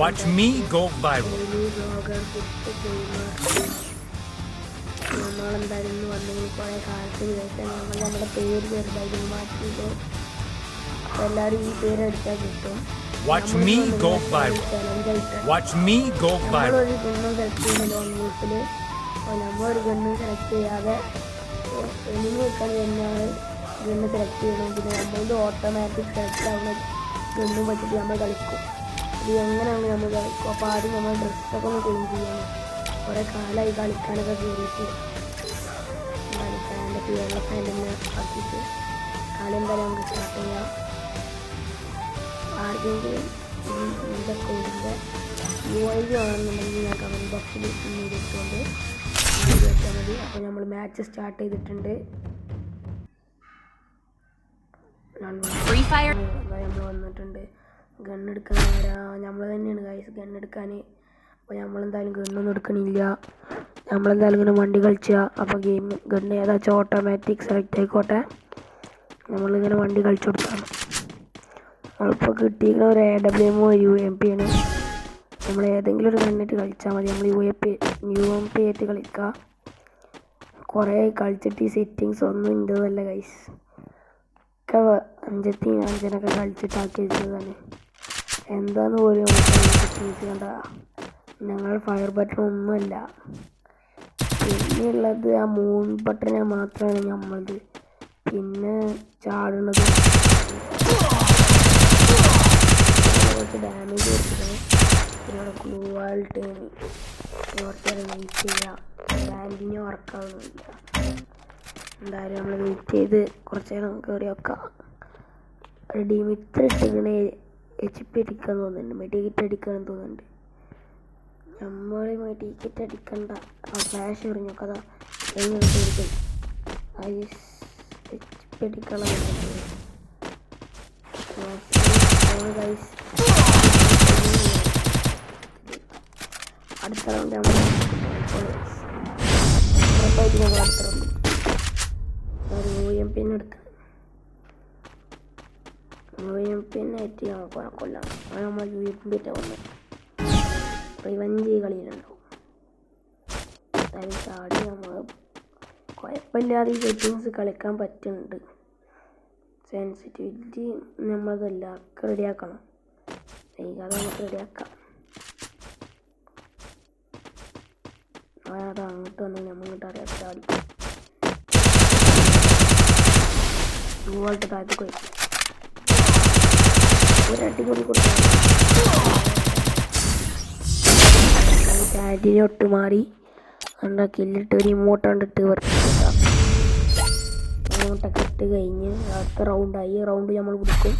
Watch me go viral. നമ്മളെന്തായാലും ഇന്ന് വന്നെങ്കിൽ കുറേ കാലത്തിന് ശേഷം നമ്മുടെ പേര് ചെറുതായിട്ട് മാറ്റിയിട്ട് എല്ലാവരും ഈ പേര് അടിച്ചാൽ കിട്ടും. Watch me go viral. Watch me go viral. നമ്മളൊരു ഗണ്ണ് സെലക്ട് ചെയ്യുന്ന ലോൺ ഗ്രൂപ്പിൽ നമ്മളൊരു ഗണ്ണ് സെലക്ട് ചെയ്യാതെ എനിമി വെക്കാൻ തന്നെയാണ് ഗണ്ണ് സെലക്ട് ചെയ്യണം. പിന്നെ നമ്മളുടെ ഓട്ടോമാറ്റിക് സെലക്ട് ആവുന്ന ഗണ്ണും വെച്ചിട്ട് നമ്മൾ കളിക്കും. ഇത് എങ്ങനെയാണ് നമ്മൾ കളിക്കും? അപ്പോൾ ആദ്യം നമ്മൾ ഡ്രസ്സൊക്കെ ഒന്ന് ക്ലീൻ ചെയ്യണം. കുറേ കാലമായി കളിക്കാനൊക്കെ കയറിയിട്ട് കളിക്കാൻ്റെ വെള്ള പാൻറ്റിനെ ആക്കിയിട്ട് കളി എന്തായാലും നമുക്ക് സ്റ്റാർട്ട് ചെയ്യാം. ആർക്കെങ്കിലും എൻ്റെ അക്കൗണ്ടിൻ്റെ UID ആണെന്നുണ്ടെങ്കിൽ ഞാൻ കമൻറ്റ് ബോക്സിൽ ചെയ്തിട്ടുണ്ട് വെച്ചാൽ മതി. അപ്പോൾ നമ്മൾ മാച്ച് സ്റ്റാർട്ട് ചെയ്തിട്ടുണ്ട്. നമ്മൾ വന്നിട്ടുണ്ട്. ഗണ്ണെടുക്കാൻ നമ്മൾ തന്നെയാണ് ഗൈസ് ഗണ്ണെടുക്കാൻ. അപ്പോൾ നമ്മളെന്തായാലും ഗണ്ണൊന്നും എടുക്കണില്ല. നമ്മളെന്തായാലും ഇങ്ങനെ വണ്ടി കളിച്ചാൽ അപ്പോൾ ഗെയിം ഗണ്ണ് ഏതാച്ചാൽ ഓട്ടോമാറ്റിക് സെലക്ട് ആയിക്കോട്ടെ. നമ്മളിങ്ങനെ വണ്ടി കളിച്ചു കൊടുത്താണ്. നമ്മളിപ്പോൾ കിട്ടിയിരിക്കുന്ന ഒരു AWM UMP ആണ്. നമ്മൾ ഏതെങ്കിലും ഒരു ഗണ്ണിട്ട് കളിച്ചാൽ മതി. നമ്മൾ UMP ആയിട്ട് കളിക്കുക. കുറേ കളിച്ചിട്ട് ഈ സെറ്റിങ്സ് ഒന്നും ഇൻ്റെതല്ല ഗൈസ്. ഒക്കെ അഞ്ചനൊക്കെ കളിച്ചിട്ടാക്കി വെച്ചതാണ്. എന്താന്ന് പോലും സെറ്റിങ്സ് കണ്ട ഞങ്ങൾ ഫയർ ബട്ടൺ ഒന്നുമല്ല. പിന്നെയുള്ളത് ആ മൂൺ ബട്ടനെ മാത്രമാണ് നമ്മളത്. പിന്നെ ചാടുന്നത് കുറച്ച് ഡാമേജ് കൊടുത്തിട്ട് പിന്നെ ഗ്ലൂ ആയിട്ട് കുറച്ച് നേരം വെയിറ്റ് ചെയ്യുക. ബാൻഡിന് വർക്കാവുന്നില്ല. എന്തായാലും നമ്മൾ വെയിറ്റ് ചെയ്ത് കുറച്ച് നേരം കയറി വെക്കാം. ഡിമിത്ര ഇട്ടിങ്ങനെ HP അടിക്കാൻ തോന്നുന്നുണ്ട്. മെഡിക്കറ്റ് അടിക്കാനും തോന്നുന്നുണ്ട്. നമ്മൾ മെഡിക്കറ്റ് അടിക്കണ്ട. ആ ഫ്ലാഷ് എറിഞ്ഞു കഥ എങ്ങനെ HP അടിക്കണം. അടുത്ത റൗണ്ട് നമ്മൾ അടുത്ത റൗണ്ട് ഒരു UMP എടുക്കണം. UMP ആയിട്ട് ഞങ്ങൾ കൊല്ലാം. നമ്മൾ UMP വന്നത് റിവഞ്ച് കളിയിലുണ്ടാവും. ചാടി നമ്മൾ കുഴപ്പമില്ലാതെ ഈ സെറ്റിങ്സ് കളിക്കാൻ പറ്റുന്നുണ്ട്. സെൻസിറ്റിവിറ്റി നമ്മളതല്ല ഒക്കെ റെഡിയാക്കണം. അത് നമുക്ക് റെഡിയാക്കാം. അത് അങ്ങോട്ട് വന്ന് നമ്മളിങ്ങോട്ട് അറിയാം ചാടി ഇതുപോലത്തെ താഴത്ത് പോയി ഒരു അടിപൊളി കൊടുക്കാം. ചാറ്റിനെ ഒട്ട് മാറി കണ്ട കില്ലിട്ട് ഒരു ഇമോട്ട് കണ്ടിട്ട് ഇമോട്ടൊക്കെ ഇട്ട് കഴിഞ്ഞ് അടുത്ത റൗണ്ടായി. ഈ റൗണ്ട് നമ്മൾ പിടിക്കും.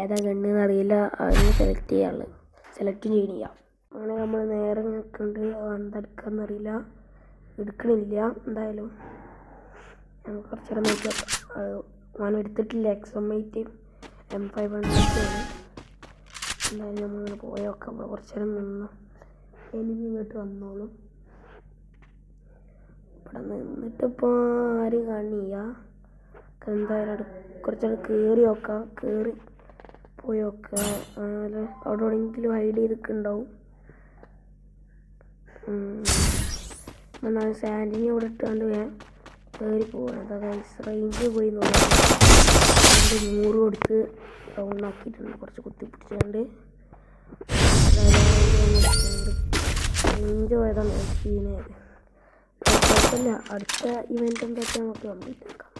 ഏതാ ഗണ്ണെന്ന് അറിയില്ല. അതിന് സെലക്ട് ചെയ്യാനുള്ളത് സെലക്റ്റും ചെയ്യണില്ല. അങ്ങനെ നമ്മൾ നേരെ നിൽക്കുന്നുണ്ട്. എന്തെടുക്കാന്നറിയില്ല. എടുക്കണില്ല. എന്തായാലും നമുക്ക് കുറച്ച് നേരം നോക്കി വെക്കാം. അത് ഞാൻ എടുത്തിട്ടില്ല. XM8 M500 ആണ്. എന്തായാലും നമ്മളിങ്ങനെ പോയി നോക്കാം. നമ്മൾ കുറച്ച് നേരം നിന്നു. എനിമി ഇങ്ങോട്ട് വന്നോളും. ഇവിടെ നിന്നിട്ടിപ്പോൾ ആരും കാണില്ല. എന്തായാലും കുറച്ചുകൂടെ കയറി നോക്കാം. കയറി പോയി നോക്കുക. അതുപോലെ അവിടെ എവിടെയെങ്കിലും ഹൈഡ് ചെയ്തൊക്കെ ഉണ്ടാവും. എന്നാൽ സാൻഡിനെ ഇവിടെ ഇട്ടാണ്ട് കയറി പോകണം. അതായത് റേഞ്ച് പോയി നോക്കാം. 100 കൊടുത്ത് ഡൗൺ ആക്കിയിട്ടുണ്ട്. കുറച്ച് കുത്തി പിടിച്ചുകൊണ്ട് റേഞ്ച് പോയതാണ് സീനായത്. കുഴപ്പമില്ല. അടുത്ത ഇവൻ്റ് എന്താ വെച്ചാൽ നമുക്ക് കംപ്ലീറ്റ് ആക്കാം.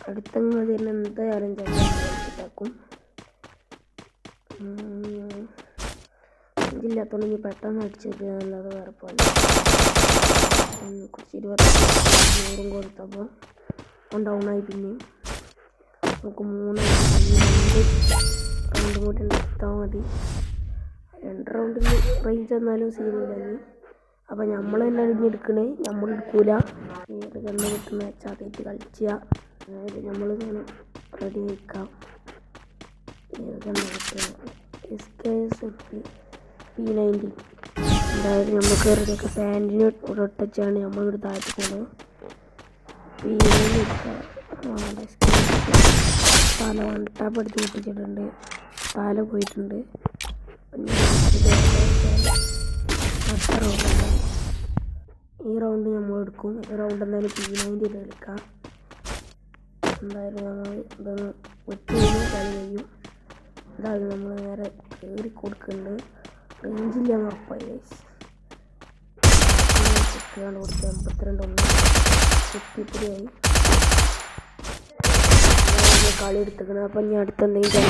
അടുത്തങ്ങ് തന്നെ എന്തായാലും കംപ്ലീറ്റ് ആക്കും. ഇല്ലാത്തോണ്ടെങ്കിൽ പെട്ടെന്ന് അടിച്ചത് അല്ലാതെ വേറെ പോലെ കുറച്ച് 25 കൊടുത്തപ്പോൾ ഡൗണായി. പിന്നെയും നമുക്ക് 3 റൗണ്ട് കൂടി എടുത്താൽ മതി. 2 റൗണ്ടിൽ റേഞ്ച് എന്നാലും സീനില്ല. അപ്പോൾ നമ്മൾ തന്നെ അഴിഞ്ഞെടുക്കണേ. നമ്മൾ എടുക്കൂല. ഏത് കണ്ണ് കിട്ടുന്ന വെച്ചാൽ അതേറ്റ് കളിക്കുക. അതായത് നമ്മളിങ്ങനെ റെഡി വയ്ക്കാം. ഏത് കണ്ണ് കിട്ടുന്നത് SKS P90. എന്തായാലും നമ്മൾ കയറിയൊക്കെ സാൻഡിന് ഒട്ടച്ചാണ് നമ്മളിവിടെ താഴത്ത് പോകുന്നത്. തല വണ്ടാപ്പ് എടുത്ത് പൊട്ടിച്ചിട്ടുണ്ട്. തല പോയിട്ടുണ്ട്. അടുത്ത റൗണ്ട് ഈ റൗണ്ട് നമ്മൾ എടുക്കും. ഈ റൗണ്ട് എന്തായാലും P90 എടുക്കാം. എന്തായാലും നമ്മൾ ഇതൊന്ന് ഒറ്റ കളി കഴിയും. എന്തായാലും നമ്മൾ നേരെ കയറി കൊടുക്കുന്നുണ്ട്. റേഞ്ചില്ല ഉറപ്പായി ഗൈസ്. കൊടുത്ത് 82 ഒന്ന് 73 ആയി. കളി എടുത്തിക്കണം. അപ്പം ഞാൻ അടുത്ത എന്തെങ്കിലും